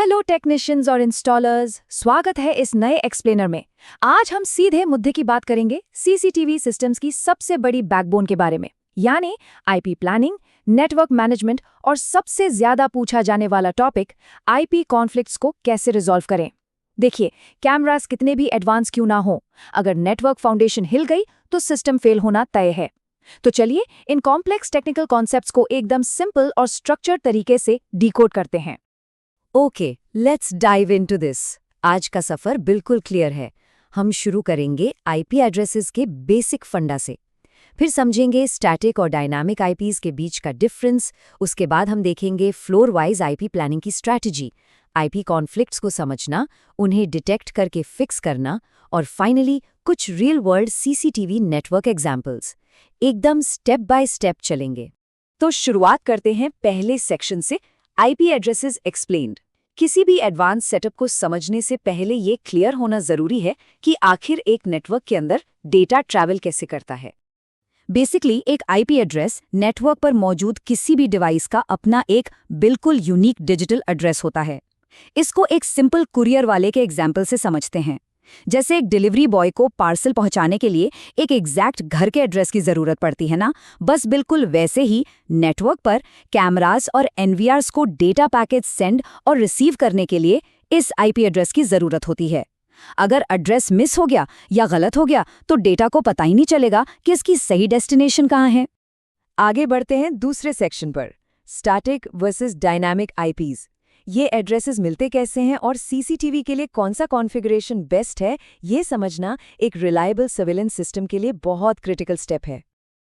Hello technicians और installers, स्वागत है इस नए एक्सप्लेनर में। आज हम सीधे मुद्दे की बात करेंगे सीसीटीवी सिस्टम्स की सबसे बड़ी बैकबोन के बारे में, यानी आईपी प्लानिंग, नेटवर्क मैनेजमेंट और सबसे ज्यादा पूछा जाने वाला टॉपिक आईपी कॉन्फ्लिक्ट्स को कैसे रिजॉल्व करें। देखिए, कैमरास कितने भी एडवांस क्यों ना हो, अगर नेटवर्क फाउंडेशन हिल गई तो सिस्टम फेल होना तय है। तो चलिए इन कॉम्प्लेक्स टेक्निकल कॉन्सेप्ट्स को एकदम सिंपल और स्ट्रक्चर्ड तरीके से डिकोड करते हैं। Okay, let's dive into this. आज का सफर बिल्कुल क्लियर है। हम शुरू करेंगे आईपी एड्रेसेस के बेसिक फंडा से, फिर समझेंगे स्टैटिक और डायनामिक आईपीज के बीच का डिफरेंस। उसके बाद हम देखेंगे फ्लोर वाइज आईपी प्लानिंग की स्ट्रैटेजी, आईपी कॉन्फ्लिक्ट्स को समझना, उन्हें डिटेक्ट करके फिक्स करना, और फाइनली कुछ real world CCTV network examples. एकदम स्टेप बाय स्टेप चलेंगे। तो शुरुआत करते हैं पहले सेक्शन से, आईपी एड्रेसेस एक्सप्लेन्ड। किसी भी एडवांस सेटअप को समझने से पहले ये क्लियर होना जरूरी है कि आखिर एक नेटवर्क के अंदर डेटा ट्रैवल कैसे करता है। बेसिकली एक आईपी एड्रेस नेटवर्क पर मौजूद किसी भी डिवाइस का अपना एक बिल्कुल यूनिक डिजिटल एड्रेस होता है। इसको एक सिंपल कुरियर वाले के एग्जाम्पल से समझते हैं। जैसे एक डिलीवरी बॉय को पार्सल पहुंचाने के लिए एक एग्जैक्ट घर के एड्रेस की जरूरत पड़ती है ना, बस बिल्कुल वैसे ही नेटवर्क पर कैमरास और एनवीआरस को डेटा पैकेज सेंड और रिसीव करने के लिए इस आईपी एड्रेस की जरूरत होती है। अगर एड्रेस मिस हो गया या गलत हो गया तो डेटा को पता ही नहीं चलेगा कि इसकी सही डेस्टिनेशन कहाँ है। आगे बढ़ते हैं दूसरे सेक्शन पर, स्टैटिक वर्सेस डायनामिक आईपीज। ये एड्रेसेस मिलते कैसे हैं और सीसीटीवी के लिए कौन सा कॉन्फ़िगरेशन बेस्ट है, ये समझना एक रिलायबल सर्विलेंस सिस्टम के लिए बहुत क्रिटिकल स्टेप है।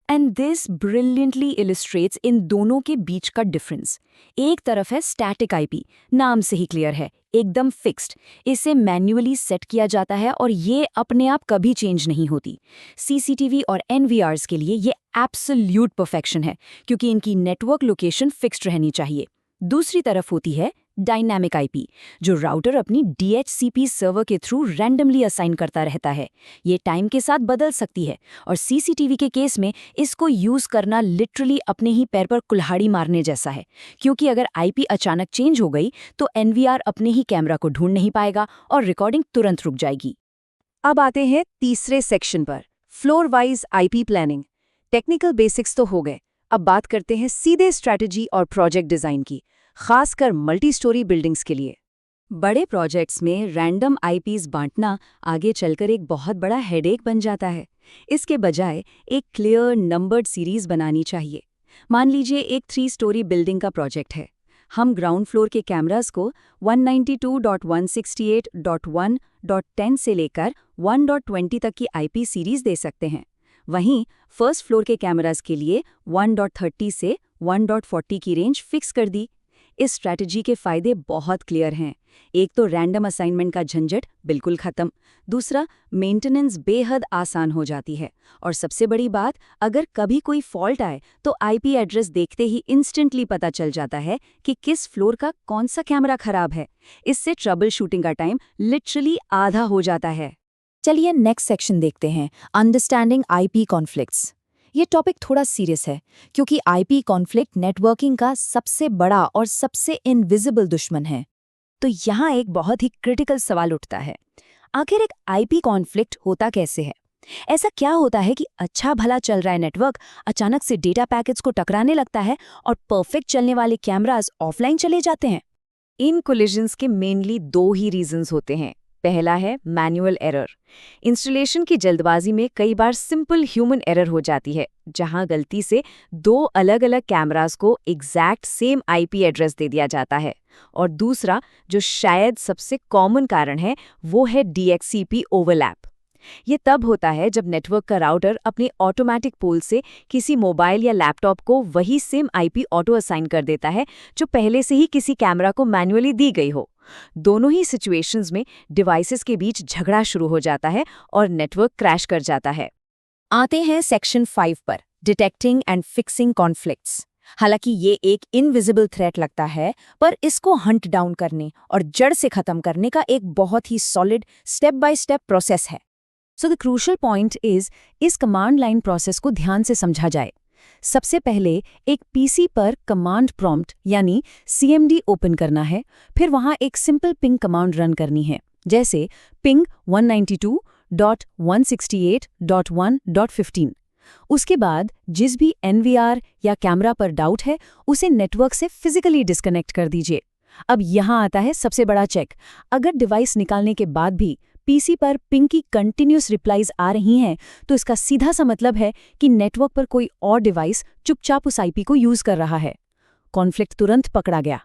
एंड दिस ब्रिलियंटली इलिस्ट्रेट्स इन दोनों के बीच का डिफरेंस। एक तरफ है स्टैटिक आईपी, नाम से ही क्लियर है, एकदम फिक्स्ड। इसे मैन्युअली सेट किया जाता है और ये अपने आप कभी चेंज नहीं होती। सीसीटीवी और एनवीआरस के लिए ये एब्सोल्यूट परफेक्शन है, क्योंकि इनकी नेटवर्क लोकेशन फिक्स्ड रहनी चाहिए। दूसरी तरफ होती है डायनामिक आईपी, जो राउटर अपनी डीएचसीपी सर्वर के थ्रू रैंडमली असाइन करता रहता है। ये टाइम के साथ बदल सकती है, और सीसीटीवी के केस में इसको यूज करना लिटरली अपने ही पैर पर कुल्हाड़ी मारने जैसा है, क्योंकि अगर आईपी अचानक चेंज हो गई तो एनवीआर अपने ही कैमरा को ढूंढ नहीं पाएगा और रिकॉर्डिंग तुरंत रुक जाएगी। अब आते हैं तीसरे सेक्शन पर, floor wise IP planning. Technical basics तो हो गए, अब बात करते हैं सीधे स्ट्रैटेजी और प्रोजेक्ट डिजाइन की, खासकर मल्टी स्टोरी बिल्डिंग्स के लिए। बड़े प्रोजेक्ट्स में रैंडम आईपीज बांटना आगे चलकर एक बहुत बड़ा हेडेक बन जाता है। इसके बजाय एक क्लियर नंबर्ड सीरीज बनानी चाहिए। मान लीजिए एक 3 स्टोरी बिल्डिंग का प्रोजेक्ट है। हम ग्राउंड फ्लोर के कैमरास को 192.168.1.10 से लेकर 1.20 तक की आईपी सीरीज दे सकते हैं। वहीं फर्स्ट फ्लोर के कैमरास के लिए 1.30 से 1.40 की रेंज फिक्स कर दी। इस स्ट्रैटेजी के फायदे बहुत क्लियर हैं। एक तो रैंडम असाइनमेंट का झंझट बिल्कुल खत्म, दूसरा मेंटेनेंस बेहद आसान हो जाती है, और सबसे बड़ी बात, अगर कभी कोई फॉल्ट आए तो आईपी एड्रेस देखते ही इंस्टेंटली पता चल जाता है कि किस फ्लोर का कौन सा कैमरा खराब है। इससे ट्रबल शूटिंग का टाइम लिटरली आधा हो जाता है। चलिए नेक्स्ट सेक्शन देखते हैं, अंडरस्टैंडिंग आईपी कॉन्फ्लिक्ट्स। ये टॉपिक थोड़ा सीरियस है, क्योंकि आईपी कॉन्फ्लिक्ट नेटवर्किंग का सबसे बड़ा और सबसे इनविजिबल दुश्मन है। तो यहाँ एक बहुत ही क्रिटिकल सवाल उठता है, आखिर एक आईपी कॉन्फ्लिक्ट होता कैसे है? ऐसा क्या होता है कि अच्छा भला चल रहा है नेटवर्क अचानक से डेटा पैकेट्स को टकराने लगता है और परफेक्ट चलने वाले कैमरास ऑफलाइन चले जाते हैं? इन कोलिजन्स के मेनली 2 ही रीजंस होते हैं। पहला है मैनुअल एरर। इंस्टॉलेशन की जल्दबाजी में कई बार सिंपल ह्यूमन एरर हो जाती है, जहां गलती से 2 अलग-अलग कैमरास को एग्जैक्ट सेम आईपी एड्रेस दे दिया जाता है। और दूसरा, जो शायद सबसे कॉमन कारण है, वो है डीएचसीपी ओवरलैप। ये तब होता है जब नेटवर्क का राउटर अपने ऑटोमेटिक पोल से किसी मोबाइल या लैपटॉप को वही सेम आईपी ऑटो असाइन कर देता है जो पहले से ही किसी कैमरा को मैन्युअली दी गई हो। दोनों ही सिचुएशंस में डिवाइसेस के बीच झगड़ा शुरू हो जाता है और नेटवर्क क्रैश कर जाता है। आते हैं सेक्शन 5 पर, डिटेक्टिंग एंड फिक्सिंग कॉन्फ्लिक्ट्स। हालांकि ये एक इनविजिबल थ्रेट लगता है, पर इसको हंट डाउन करने और जड़ से खत्म करने का एक बहुत ही solid step by step process है। So the crucial point is, इस कमांड लाइन प्रोसेस को ध्यान से समझा जाए। सबसे पहले एक पीसी पर कमांड प्रॉम्प्ट यानी CMD ओपन करना है, फिर वहां एक सिंपल पिंग कमांड रन करनी है, जैसे पिंग 192.168.1.15। उसके बाद जिस भी NVR या कैमरा पर डाउट है उसे नेटवर्क से फिजिकली डिस्कनेक्ट कर दीजिए। अब यहाँ आता है सबसे बड़ा चेक। अगर डिवाइस निकालने के बाद भी पीसी पर पिंग की कंटिन्यूस रिप्लाईज आ रही हैं, तो इसका सीधा सा मतलब है कि नेटवर्क पर कोई और डिवाइस चुपचाप उस IP को यूज कर रहा है। कॉन्फ्लिक्ट तुरंत पकड़ा गया।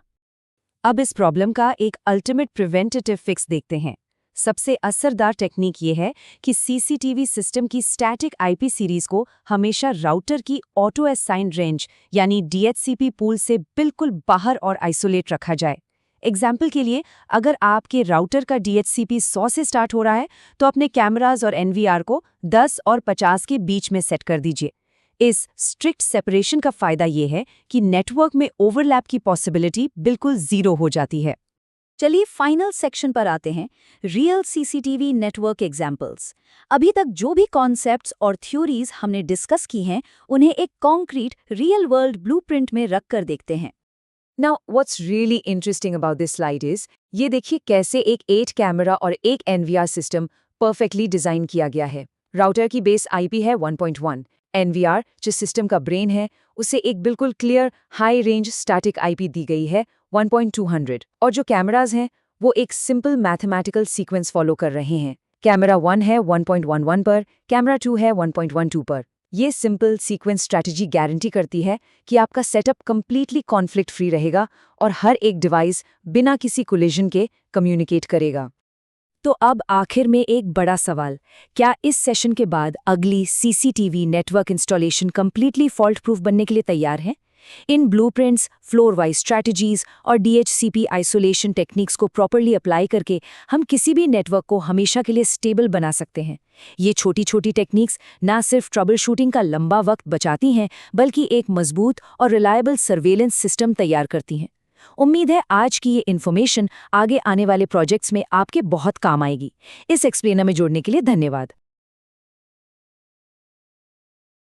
अब इस प्रॉब्लम का एक अल्टीमेट प्रिवेंटेटिव फिक्स देखते हैं। सबसे असरदार टेक्निक ये है कि CCTV सिस्टम की स्टैटिक IP सीरीज को हमेशा राउटर की ऑटो असाइन रेंज यानी DHCP पूल से बिल्कुल बाहर और आइसोलेट रखा जाए। एग्जाम्पल के लिए, अगर आपके राउटर का DHCP 100 से स्टार्ट हो रहा है, तो अपने कैमराज और NVR को 10 और 50 के बीच में सेट कर दीजिए। इस स्ट्रिक्ट सेपरेशन का फायदा ये है कि नेटवर्क में ओवरलैप की पॉसिबिलिटी बिल्कुल जीरो हो जाती है। चलिए फाइनल सेक्शन पर आते हैं, रियल CCTV नेटवर्क एग्जाम्पल्स। अभी तक जो भी कॉन्सेप्ट्स और थ्योरीज हमने डिस्कस की हैं, उन्हें एक कॉन्क्रीट रियल वर्ल्ड ब्लूप्रिंट में रख कर देखते हैं। Now, what's really interesting about this slide is, ये देखिए कैसे एक 8 कैमरा और एक NVR सिस्टम परफेक्टली डिजाइन किया गया है। राउटर की बेस IP है 1.1, NVR जिस सिस्टम का ब्रेन है उसे एक बिल्कुल clear high range static IP दी गई है 1.200, और जो कैमराज हैं वो एक सिंपल मैथमेटिकल सीक्वेंस फॉलो कर रहे हैं। कैमरा 1 है 1.11 पर, कैमरा 2 है 1.12 पर। ये सिंपल सीक्वेंस स्ट्रैटेजी गारंटी करती है कि आपका सेटअप कंप्लीटली कॉन्फ्लिक्ट फ्री रहेगा और हर एक डिवाइस बिना किसी कोलिजन के कम्युनिकेट करेगा। तो अब आखिर में एक बड़ा सवाल, क्या इस सेशन के बाद अगली CCTV network installation completely fault proof बनने के लिए तैयार है? इन ब्लूप्रिंट्स, फ्लोर वाइज स्ट्रैटेजीज और DHCP आइसोलेशन टेक्निक्स को प्रॉपर्ली अप्लाई करके हम किसी भी नेटवर्क को हमेशा के लिए स्टेबल बना सकते हैं। ये छोटी छोटी टेक्निक्स ना सिर्फ ट्रबल शूटिंग का लंबा वक्त बचाती हैं, बल्कि एक मजबूत और रिलायबल सर्वेलेंस सिस्टम तैयार करती हैं। उम्मीद है आज की ये इन्फॉर्मेशन आगे आने वाले प्रोजेक्ट्स में आपके बहुत काम आएगी। इस एक्सप्लेनर में जुड़ने के लिए धन्यवाद।